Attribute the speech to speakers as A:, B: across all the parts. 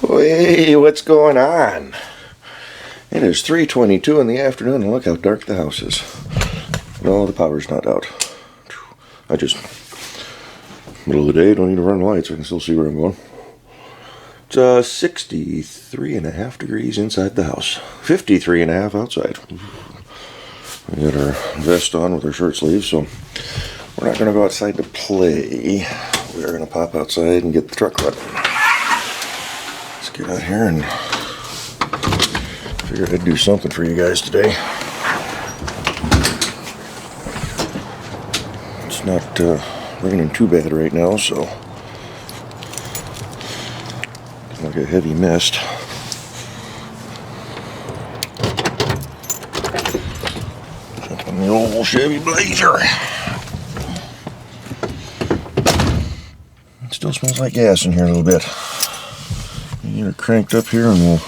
A: Hey, what's going on? It is 3:22 in the afternoon and look how dark the house is. No, the power's not out. I just, middle of the day, don't need to run lights. I can still see where I'm going. It's 63.5 degrees inside the house. 53.5 outside. We got our vest on with our shirt sleeves, so we're not going to go outside to play. We are going to pop outside and get the truck running. Let's get out here and figured I'd do something for you guys today. It's not raining too bad right now, so it's like a heavy mist. Jump on the old Chevy Blazer. It still smells like gas in here a little bit. Get her cranked up here and we'll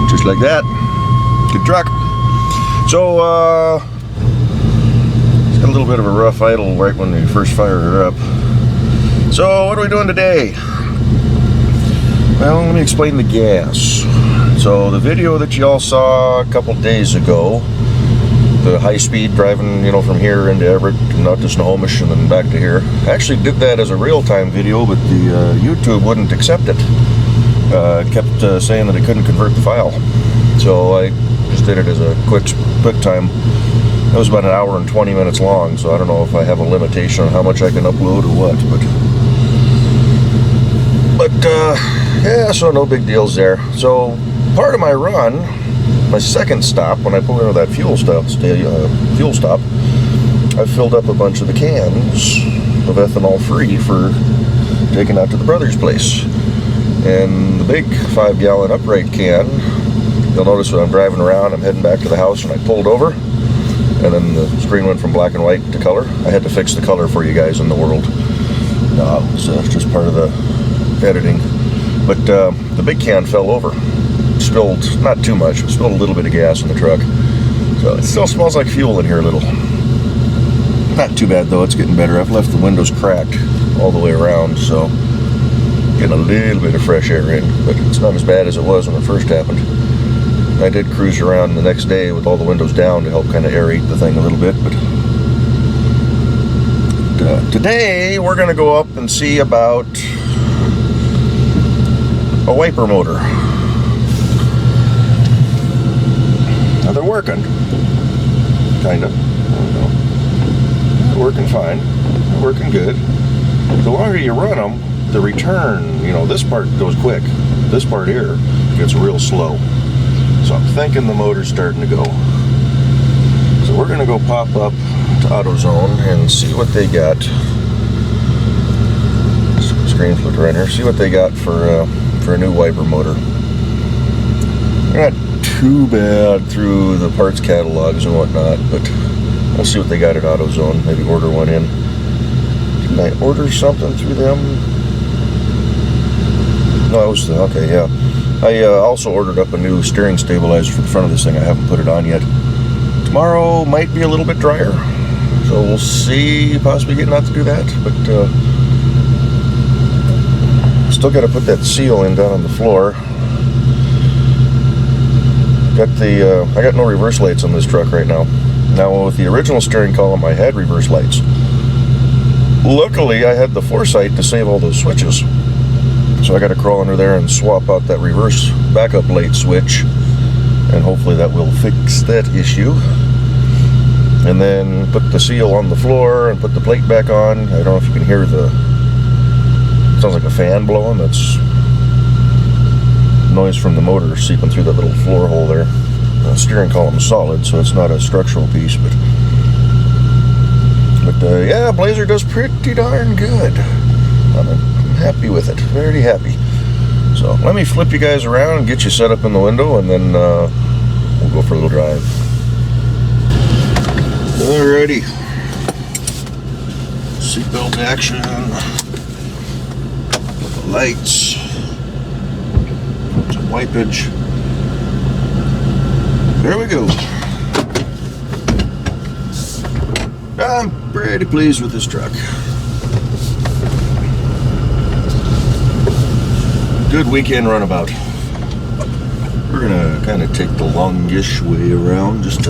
A: just like that. Good truck. So it's got a little bit of a rough idle right when we first fired her up. So what are we doing today? Well, let me explain the gas. So the video that you all saw a couple days ago, the high speed driving, from here into Everett and out to Snohomish and then back to here. I actually did that as a real-time video, but the YouTube wouldn't accept it. It kept saying that it couldn't convert the file. So I just did it as a quick time. It was about an hour and 20 minutes long, so I don't know if I have a limitation on how much I can upload or what, but yeah, so no big deals there. So part of my run, my second stop, when I pulled into that fuel stop, I filled up a bunch of the cans of ethanol free for taking out to the brother's place. And the big 5-gallon upright can, you'll notice when I'm driving around, I'm heading back to the house and I pulled over, and then the screen went from black and white to color. I had to fix the color for you guys in the world. It was just part of the editing. But the big can fell over. Spilled, not too much, but spilled a little bit of gas in the truck. So it still smells like fuel in here a little. Not too bad though, it's getting better. I've left the windows cracked all the way around, so getting a little bit of fresh air in, but it's not as bad as it was when it first happened. I did cruise around the next day with all the windows down to help kind of aerate the thing a little bit, but today we're going to go up and see about a wiper motor. Now they're working, kind of. They're working fine. They're working good. The longer you run them, the return, this part goes quick. This part here gets real slow. So I'm thinking the motor's starting to go. So we're going to go pop up to AutoZone and see what they got. Screen flipped right here. See what they got for a new wiper motor. They're not too bad through the parts catalogs and whatnot, but we'll see what they got at AutoZone. Maybe order one in. Didn't I order something through them? No, I was okay. Yeah, I also ordered up a new steering stabilizer for the front of this thing. I haven't put it on yet. Tomorrow might be a little bit drier, so we'll see. Possibly getting out to do that, but still got to put that seal in down on the floor. I got no reverse lights on this truck right now. Now with the original steering column, I had reverse lights. Luckily, I had the foresight to save all those switches. So I got to crawl under there and swap out that reverse backup light switch, and hopefully that will fix that issue. And then put the seal on the floor and put the plate back on. I don't know if you can hear sounds like a fan blowing. That's noise from the motor seeping through that little floor hole there. The steering column is solid, so it's not a structural piece, but yeah, Blazer does pretty darn good. I'm happy with it, very happy. So let me flip you guys around and get you set up in the window, and then we'll go for a little drive. Alrighty, seatbelt action, lights, some wipage. There we go. I'm pretty pleased with this truck. good weekend runabout. We're gonna kind of take the longish way around just to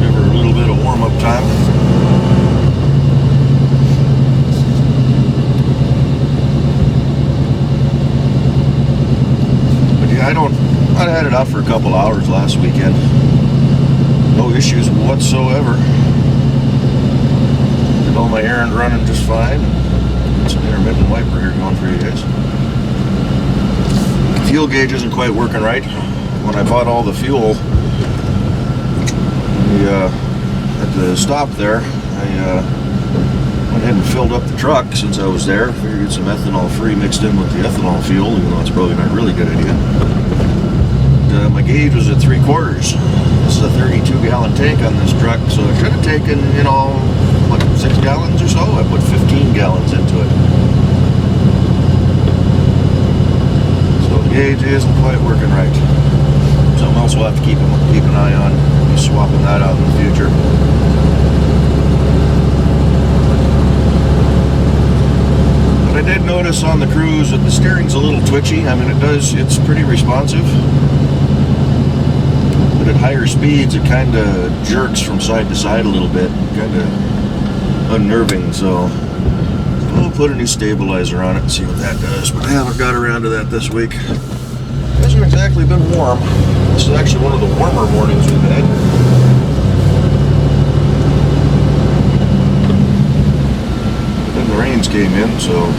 A: give her a little bit of warm-up time. But yeah, I had it out for a couple hours last weekend. No issues whatsoever. Did all my errand running just fine. Got some intermittent wiper here going for you guys. Fuel gauge isn't quite working right. When I bought all the fuel at the stop there, I went ahead and filled up the truck since I was there. Figured get some ethanol free mixed in with the ethanol fuel, even though it's probably not a really good idea. My gauge was at 3/4. This is a 32-gallon tank on this truck, so it should have taken, what, 6 gallons or so? I put 15 gallons into it. So the gauge isn't quite working right. Something else we'll have to keep an eye on. We'll be swapping that out in the future. But I did notice on the cruise that the steering's a little twitchy. I mean, it's pretty responsive. At higher speeds, it kind of jerks from side to side a little bit, kind of unnerving. So we'll put a new stabilizer on it and see what that does. But I haven't got around to that this week. It hasn't exactly been warm. This is actually one of the warmer mornings we've had. But then the rains came in, so.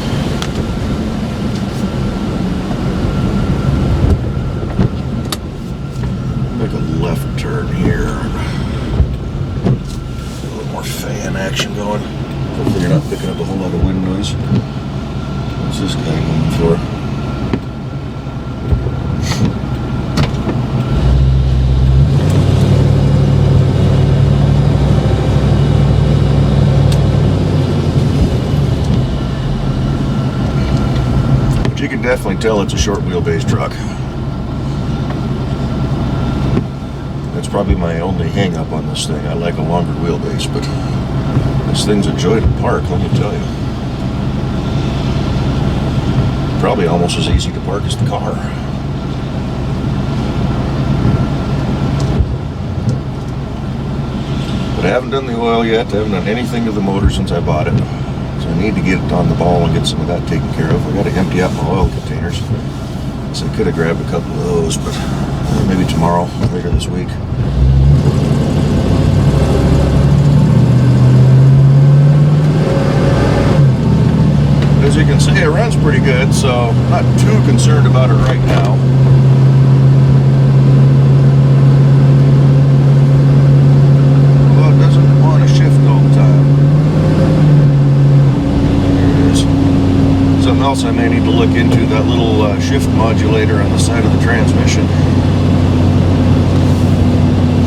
A: Make a left turn here. A little more fan action going. Hopefully you're not picking up a whole lot of wind noise. What's this guy going for? But you can definitely tell it's a short wheelbase truck. That's probably my only hang up on this thing. I like a longer wheelbase, but this thing's a joy to park, let me tell you. Probably almost as easy to park as the car. But I haven't done the oil yet. I haven't done anything to the motor since I bought it. So I need to get it on the ball and get some of that taken care of. I got to empty out my oil containers. So I could have grabbed a couple of those, but maybe tomorrow, later this week. As you can see, it runs pretty good, so I'm not too concerned about it right now. Well, it doesn't want to shift all the time. There it is. Something else I may need to look into, that little shift modulator on the side of the transmission.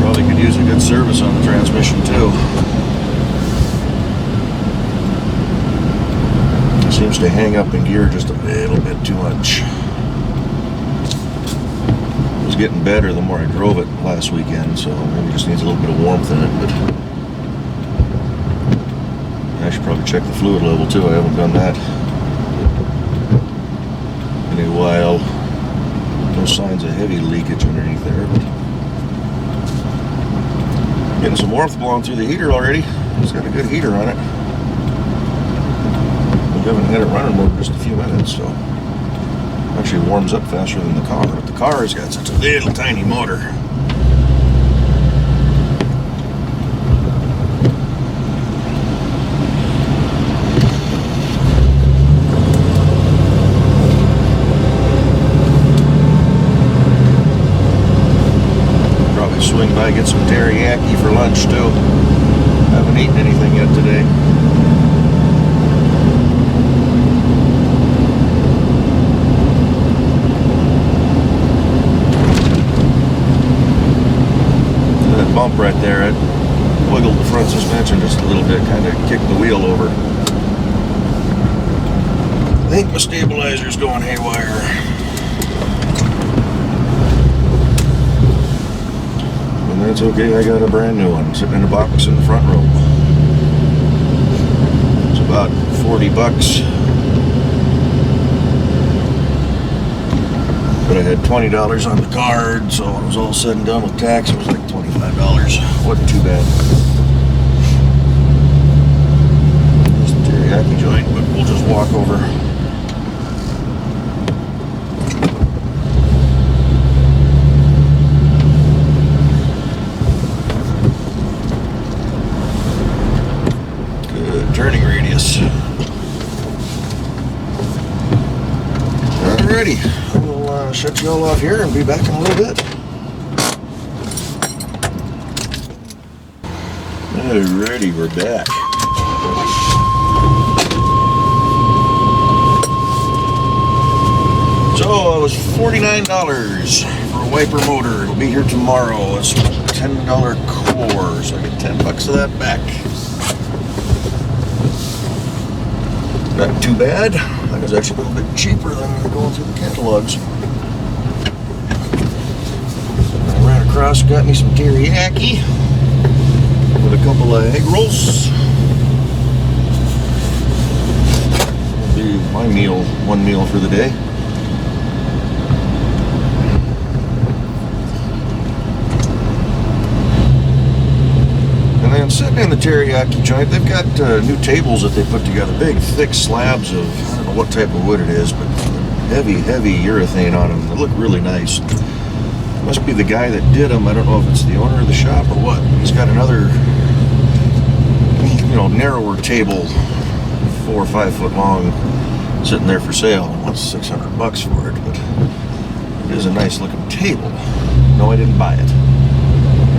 A: Probably could use a good service on the transmission too. It seems to hang up in gear just a little bit too much. It was getting better the more I drove it last weekend, so maybe it just needs a little bit of warmth in it. But I should probably check the fluid level too. I haven't done that in a while. No signs of heavy leakage underneath there, but getting some warmth blowing through the heater already. It's got a good heater on it. We haven't had it running more than just a few minutes, so it actually warms up faster than the car. But the car has got such a little tiny motor. Probably swing by, get some teriyaki for lunch too. Haven't eaten anything yet today. Bump right there, it wiggled the front suspension just a little bit, kind of kicked the wheel over. I think my stabilizer's going haywire. And that's okay, I got a brand new one sitting in a box in the front row. So about 40 bucks. But I had $20 on the card, so when it was all said and done with tax, it was like $25. Wasn't too bad. There's the teriyaki joint, but we'll just walk over. Good turning radius. Alrighty. Shut you all off here and be back in a little bit. Alrighty, we're back. So it was $49 for a wiper motor. It'll be here tomorrow. It's $10 core, so I get 10 bucks of that back. Not too bad. That was actually a little bit cheaper than going through the catalogs. Across, got me some teriyaki with a couple of egg rolls. That'll be my meal, one meal for the day. And then sitting in the teriyaki joint, they've got new tables that they put together, big thick slabs of, I don't know what type of wood it is, but heavy urethane on them. They look really nice. Must be the guy that did them. I don't know if it's the owner of the shop or what. He's got another, narrower table, 4 or 5 foot long, sitting there for sale. Wants 600 bucks for it, but it is a nice looking table. No, I didn't buy it.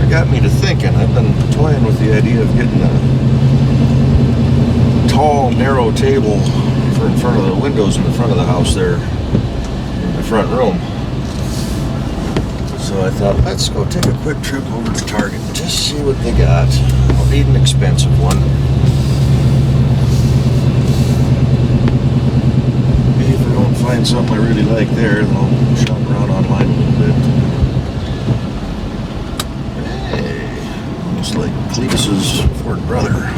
A: It got me to thinking. I've been toying with the idea of getting a tall, narrow table for in front of the windows in the front of the house there, in the front room. So I thought, let's go take a quick trip over to Target and just see what they got. I don't need an expensive one. Maybe if I don't find something I really like there, then I'll shop around online a little bit. Hey, almost like Cletus's Ford brother.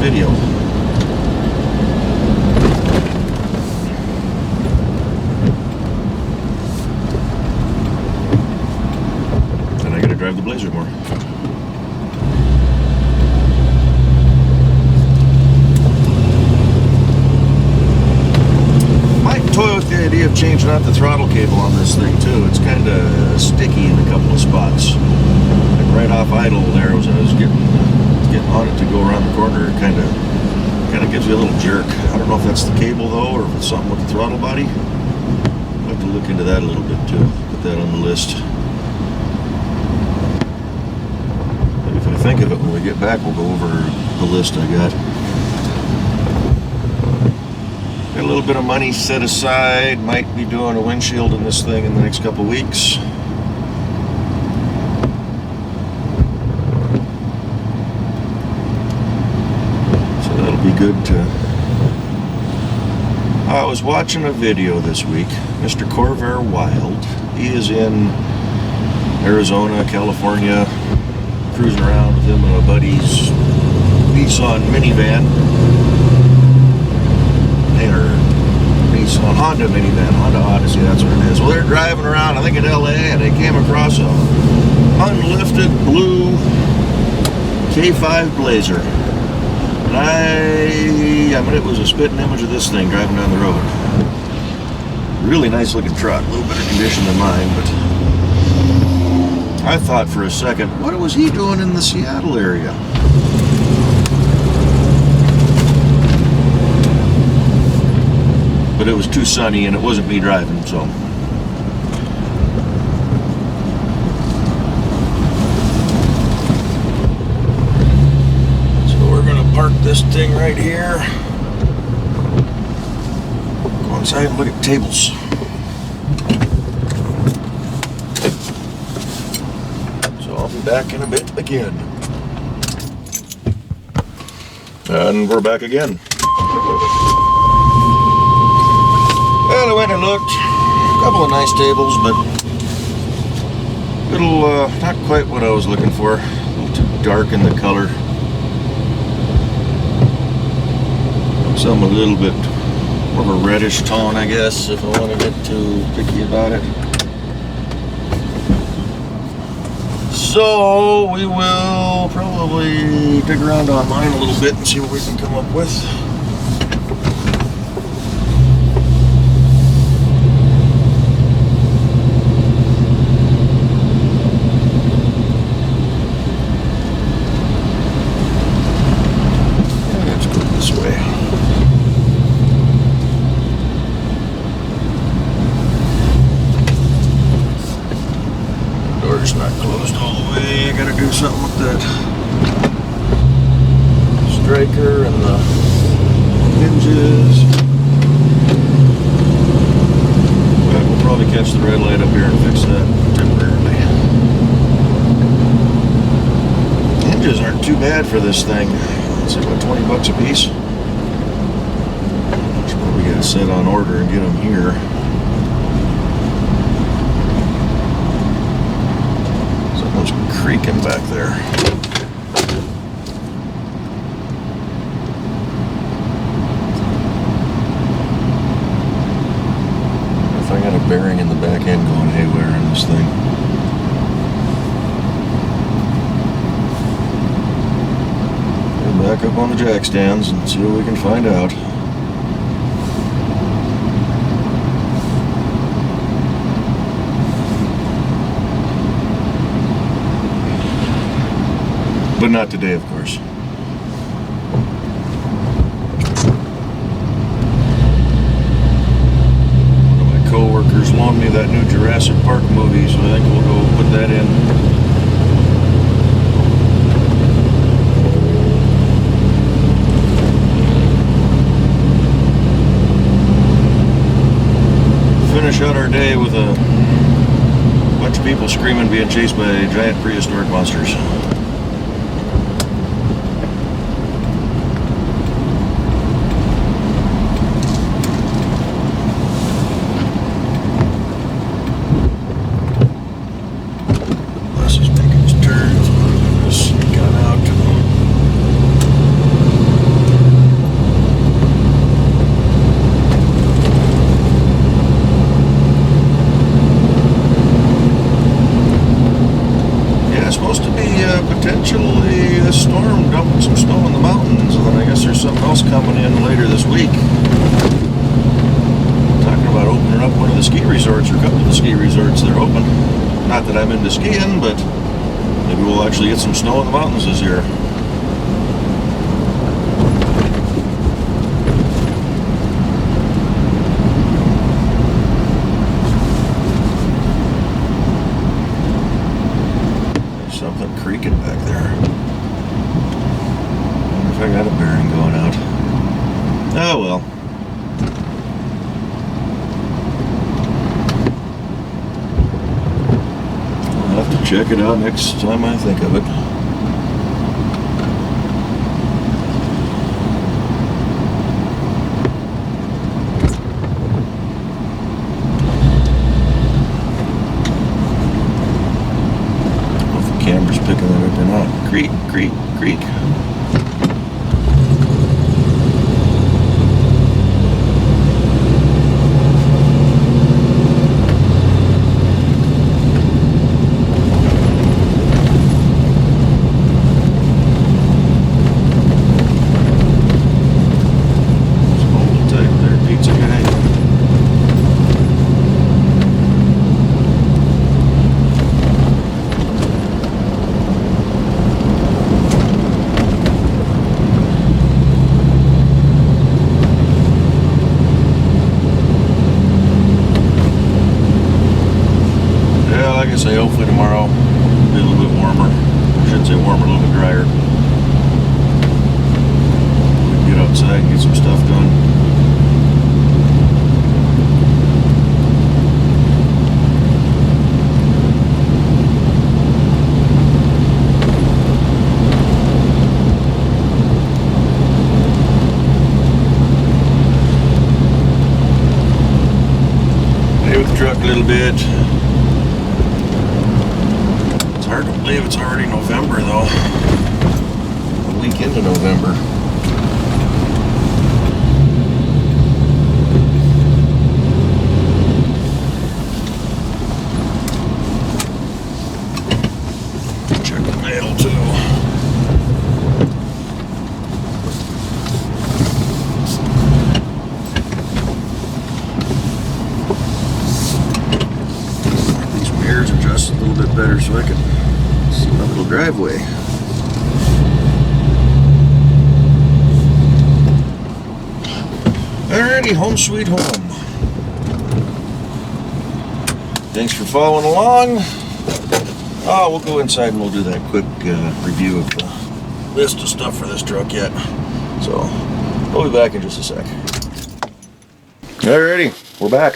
A: Video. And I gotta drive the Blazer more. Might toy with the idea of changing out the throttle cable on this thing too. It's kind of sticky in a couple of spots. Like right off idle there, as I was getting on it to go around the corner, it kind of gives you a little jerk. I don't know if that's the cable though, or if it's something with the throttle body. I'll have to look into that a little bit too. Put that on the list. Maybe if I think of it when we get back, we'll go over the list I got. Got a little bit of money set aside. Might be doing a windshield in this thing in the next couple weeks. Be good to. I was watching a video this week. Mr. Corvair Wild. He is in Arizona, California, cruising around with him and a buddy's Nissan minivan. Or Nissan Honda minivan, Honda Odyssey, that's what it is. Well, they're driving around, I think in LA, and they came across a unlifted blue K5 Blazer. I mean, it was a spitting image of this thing driving down the road. Really nice looking truck, a little better condition than mine, but I thought for a second, what was he doing in the Seattle area? But it was too sunny and it wasn't me driving, so. Park this thing right here. Go inside and look at tables. So back in a bit again. And we're back again. Well, I went and looked. A couple of nice tables, but little, not quite what I was looking for. A little too dark in the color. Some a little bit more of a reddish tone, I guess, if I want to get too picky about it. So we will probably dig around online a little bit and see what we can come up with. Let's go this way. Door's not closed all the way. I gotta do something with that striker and the hinges. But we'll probably catch the red light up here and fix that temporarily. Hinges aren't too bad for this thing. Let's see, about 20 bucks a piece. Should probably get it set on order and get them here. Something's creaking back there. If I got a bearing in the back end going haywire on this thing. We'll back up on the jack stands and see what we can find out. But not today, of course. One of my co-workers loaned me that new Jurassic Park movie, so I think we'll go put that in. Finish out our day with a bunch of people screaming being chased by giant prehistoric monsters. Potentially a storm dumping some snow in the mountains, and then I guess there's something else coming in later this week. Talking about opening up one of the ski resorts, or a couple of the ski resorts that are open. Not that I'm into skiing, but maybe we'll actually get some snow in the mountains this year. Something creaking back there. I wonder if I got a bearing going out. Oh well. I'll have to check it out next time I think of it. Camera's picking that up or not. Creak, creak, creak. Hold tight there, pizza guy. Say hopefully tomorrow will be a little bit warmer. I should say warmer, a little bit drier. We can get outside and get some stuff done. a little bit. It's hard to believe it's already November though. A week into November. Check the mail too. Adjust a little bit better so I can see my little driveway. Alrighty, home sweet home. Thanks for following along. We'll go inside and we'll do that quick review of the list of stuff for this truck yet. So we'll be back in just a sec. Alrighty, we're back.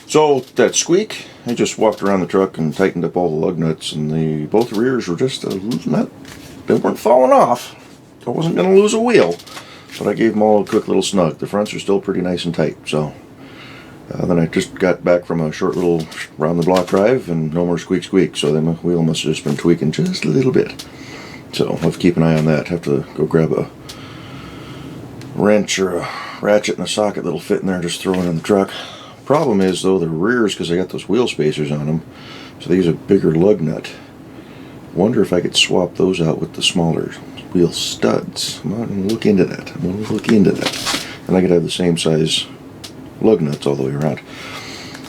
A: So that squeak, I just walked around the truck and tightened up all the lug nuts, and both rears were just they weren't falling off. I wasn't going to lose a wheel, but I gave them all a quick little snug. The fronts are still pretty nice and tight. So then I just got back from a short little round the block drive, and no more squeak squeak. So the wheel must have just been tweaking just a little bit. So I'll have to keep an eye on that. Have to go grab a wrench or a ratchet and a socket that'll fit in there, just throw it in the truck. Problem is though, the rears, because I got those wheel spacers on them, so they use a bigger lug nut. Wonder if I could swap those out with the smaller wheel studs. I'm going to look into that. And I could have the same size lug nuts all the way around.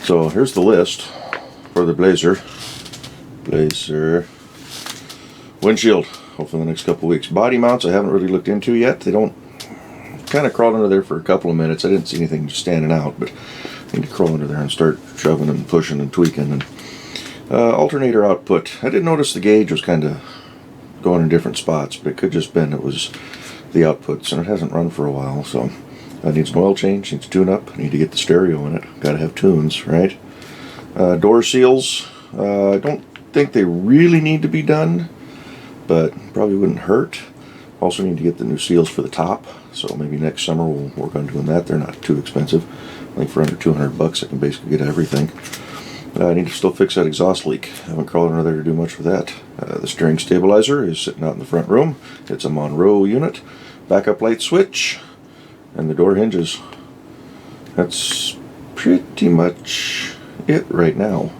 A: So here's the list for the Blazer windshield. Hopefully in the next couple of weeks. Body mounts I haven't really looked into yet. They don't, kind of crawled under there for a couple of minutes. I didn't see anything standing out, but I need to crawl under there and start shoving and pushing and tweaking. And alternator output, I did notice the gauge was kind of going in different spots, but it could just been it was the outputs, and it hasn't run for a while. So I need some oil change, needs tune up. I need to get the stereo in it. Got to have tunes, right? Door seals, I don't think they really need to be done, but probably wouldn't hurt. Also need to get the new seals for the top, so maybe next summer we'll work on doing that. They're not too expensive. I think for under $200 I can basically get everything. I need to still fix that exhaust leak. I haven't crawled under there to do much with that. The steering stabilizer is sitting out in the front room. It's a Monroe unit. Backup light switch, and the door hinges. That's pretty much it right now.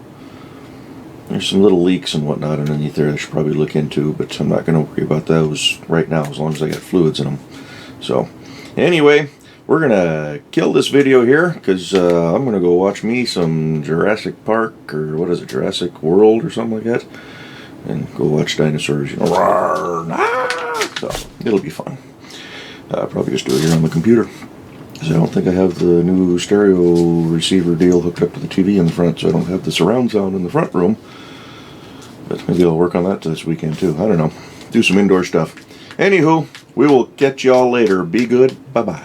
A: There's some little leaks and whatnot underneath there I should probably look into, but I'm not going to worry about those right now as long as I got fluids in them. So anyway, we're going to kill this video here because I'm going to go watch me some Jurassic Park, or what is it, Jurassic World or something like that, and go watch dinosaurs, you know, roar, ah! So it'll be fun. Probably just do it here on the computer because I don't think I have the new stereo receiver deal hooked up to the TV in the front, so I don't have the surround sound in the front room. But maybe I'll work on that this weekend too. I don't know. Do some indoor stuff. Anywho, we will catch y'all later. Be good. Bye-bye.